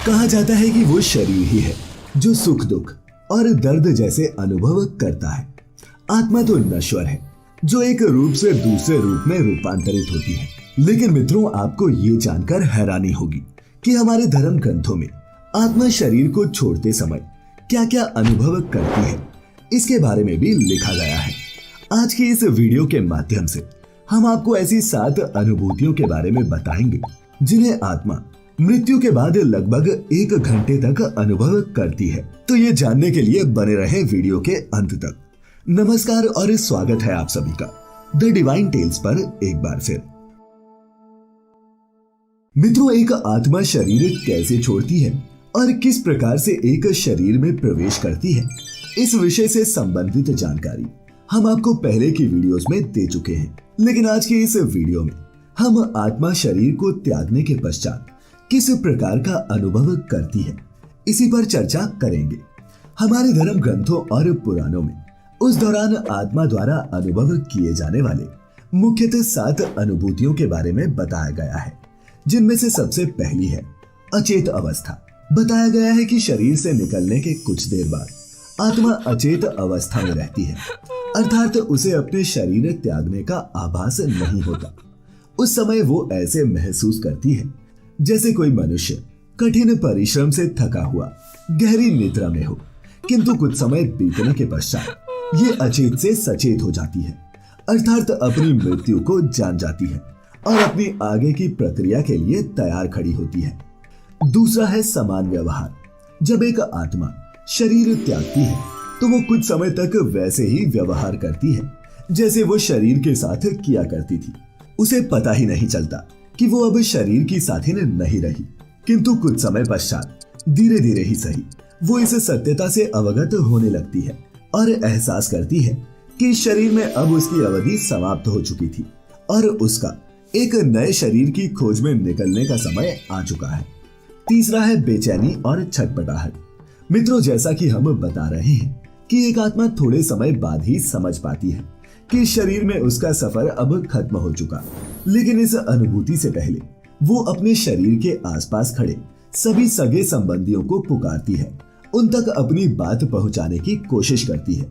कहा जाता है कि वो शरीर ही है जो सुख दुख और दर्द जैसे अनुभव करता है। आत्मा तो नश्वर है जो एक रूप से दूसरे रूप में रूपांतरित होती है। लेकिन मित्रों, आपको ये जानकर हैरानी होगी कि हमारे धर्म ग्रंथों में आत्मा शरीर को छोड़ते समय क्या क्या अनुभव करती है, इसके बारे में भी लिखा गया है। आज की इस वीडियो के माध्यम से हम आपको ऐसी 7 अनुभूतियों के बारे में बताएंगे जिन्हें आत्मा मृत्यु के बाद लगभग 1 घंटे तक अनुभव करती है। तो ये जानने के लिए बने रहे वीडियो के अंत तक। नमस्कार और स्वागत है आप सभी का द डिवाइन टेल्स पर एक बार फिर। मित्रों, एक आत्मा शरीर कैसे छोड़ती है और किस प्रकार से एक शरीर में प्रवेश करती है, इस विषय से संबंधित जानकारी हम आपको पहले की वीडियोस में दे चुके हैं। लेकिन आज के इस वीडियो में हम आत्मा शरीर को त्यागने के पश्चात किस प्रकार का अनुभव करती है, इसी पर चर्चा करेंगे। हमारे धर्म ग्रंथों और पुराणों में उस दौरान आत्मा द्वारा अनुभव किए जाने वाले मुख्यतः 7 अनुभूतियों के बारे में बताया गया है, जिनमें से सबसे पहली है अचेत अवस्था। बताया गया है कि शरीर से निकलने के कुछ देर बाद आत्मा अचेत अवस्था में रहती है, अर्थात उसे अपने शरीर त्यागने का आभास नहीं होता। उस समय वो ऐसे महसूस करती है जैसे कोई मनुष्य कठिन परिश्रम से थका हुआ गहरी निद्रा में हो, किंतु कुछ समय बीतने के पश्चात ये अचेत से सचेत हो जाती है, अर्थात अपनी मृत्यु को जान जाती है और अपनी आगे की प्रक्रिया के लिए तैयार खड़ी होती है। दूसरा है समान व्यवहार। जब एक आत्मा शरीर त्यागती है तो वो कुछ समय तक वैसे ही व्यवहार करती है जैसे वो शरीर के साथ किया करती थी। उसे पता ही नहीं चलता कि वो अब शरीर की साथी नहीं रही, किंतु कुछ समय पश्चात धीरे धीरे ही सही वो इस सत्यता से अवगत होने लगती है और एहसास करती है कि शरीर में अब उसकी अवधि समाप्त हो चुकी थी और उसका एक नए शरीर की खोज में निकलने का समय आ चुका है। तीसरा है बेचैनी और छटपटाहट। मित्रों, जैसा कि हम बता रहे हैं कि एक आत्मा थोड़े समय बाद ही समझ पाती है कि शरीर में उसका सफर अब खत्म हो चुका, लेकिन इस अनुभूति से पहले वो अपने शरीर के आसपास खड़े सभी सगे संबंधियों को पुकारती है, उन तक अपनी बात पहुंचाने की कोशिश करती है,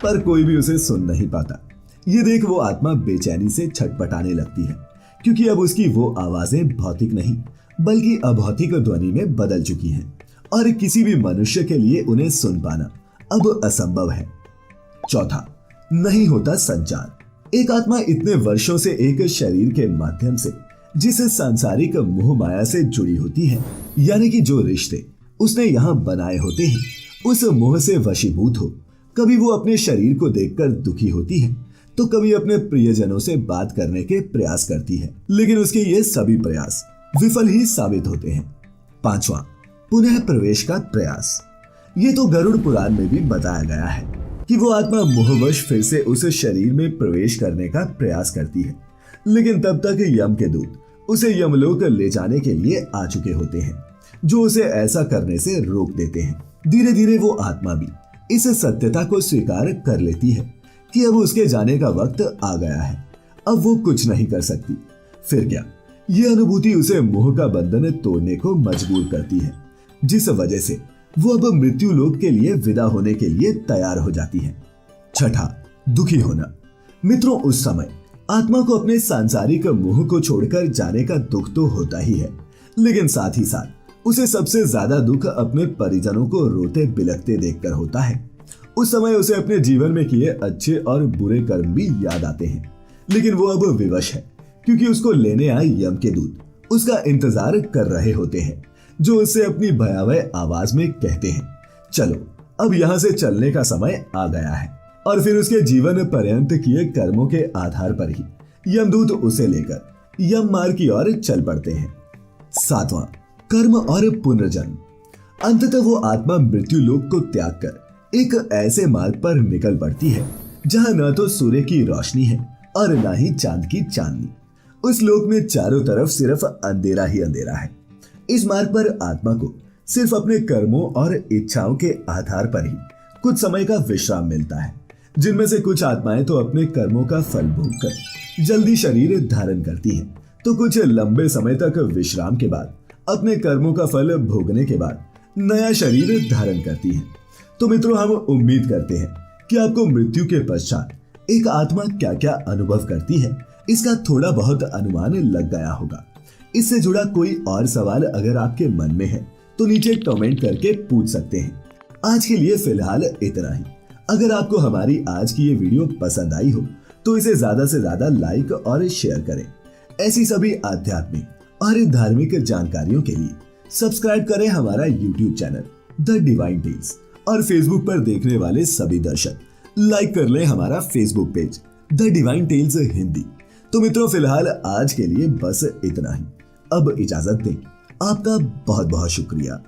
पर कोई भी उसे सुन नहीं पाता। ये देख वो आत्मा बेचैनी से छटपटाने लगती है, क्योंकि अब उसकी वो आवाजें भौतिक नहीं बल्कि अभौतिक ध्वनि में बदल चुकी हैं और किसी भी मनुष्य के लिए उन्हें सुन पाना अब असंभव है। चौथा, नहीं होता संचार। एक आत्मा इतने वर्षों से एक शरीर के माध्यम से जिस सांसारिक मोह माया से जुड़ी होती है, यानी कि जो रिश्ते उसने यहाँ बनाए होते हैं, उस मोह से वशीभूत हो कभी वो अपने शरीर को देखकर दुखी होती है तो कभी अपने प्रियजनों से बात करने के प्रयास करती है, लेकिन उसके ये सभी प्रयास विफल ही साबित होते हैं। पांचवा, पुनः प्रवेश का प्रयास। ये तो गरुड़ पुराण में भी बताया गया है कि वो आत्मा मोहवश फिर से उस शरीर में प्रवेश करने का प्रयास करती है, लेकिन तब तक यम के दूत उसे यमलोक ले जाने के लिए आ चुके होते हैं, जो उसे ऐसा करने से रोक देते हैं। धीरे धीरे वो आत्मा भी इस सत्यता को स्वीकार कर लेती है कि अब उसके जाने का वक्त आ गया है, अब वो कुछ नहीं कर सकती। फिर क्या, ये अनुभूति उसे मोह का बंधन तोड़ने को मजबूर करती है, जिस वजह से वो अब मृत्यु लोक के लिए विदा होने के लिए तैयार हो जाती है। छठा, दुखी होना। मित्रों, उस समय आत्मा को अपने सांसारिक मोह को छोड़कर जाने का दुख तो होता ही है, लेकिन साथ ही साथ उसे सबसे ज्यादा दुख अपने परिजनों को रोते बिलखते देखकर होता है। उस समय उसे अपने जीवन में किए अच्छे और बुरे कर्म भी याद आते हैं, लेकिन वो अब विवश है क्योंकि उसको लेने आए यम के दूत उसका इंतजार कर रहे होते हैं, जो उससे अपनी भयावह आवाज में कहते हैं, चलो अब यहाँ से चलने का समय आ गया है। और फिर उसके जीवन पर्यंत किए कर्मों के आधार पर ही यमदूत उसे लेकर यम मार्ग की ओर चल पड़ते हैं। सातवां, कर्म और पुनर्जन्म। अंततः वो आत्मा मृत्यु लोक को त्याग कर एक ऐसे मार्ग पर निकल पड़ती है जहां न तो सूर्य की रोशनी है और न ही चांद की चांदनी। उस लोक में चारों तरफ सिर्फ अंधेरा ही अंधेरा है। इस मार्ग पर आत्मा को सिर्फ अपने कर्मों और इच्छाओं के आधार पर ही कुछ समय का विश्राम मिलता है, जिनमें से कुछ आत्माएं तो अपने कर्मों का फल भोगकर जल्दी शरीर धारण करती हैं, तो कुछ लंबे समय तक विश्राम के बाद अपने कर्मों का फल भोगने के बाद नया शरीर धारण करती हैं। तो मित्रों, हम उम्मीद करते हैं कि आपको मृत्यु के पश्चात एक आत्मा क्या क्या अनुभव करती है इसका थोड़ा बहुत अनुमान लग गया होगा। इससे जुड़ा कोई और सवाल अगर आपके मन में है तो नीचे कमेंट करके पूछ सकते हैं। आज के लिए फिलहाल इतना ही। अगर आपको हमारी आज की ये वीडियो पसंद आई हो तो इसे ज्यादा से ज्यादा लाइक और शेयर करें। ऐसी सभी आध्यात्मिक और धार्मिक जानकारियों के लिए सब्सक्राइब करें हमारा YouTube channel the Divine Tales, और फेसबुक पर देखने वाले सभी दर्शक लाइक कर लें हमारा Facebook page the Divine Tales Hindi. तो मित्रों, फिलहाल आज के लिए बस इतना ही। अब इजाजत दें। आपका बहुत बहुत शुक्रिया।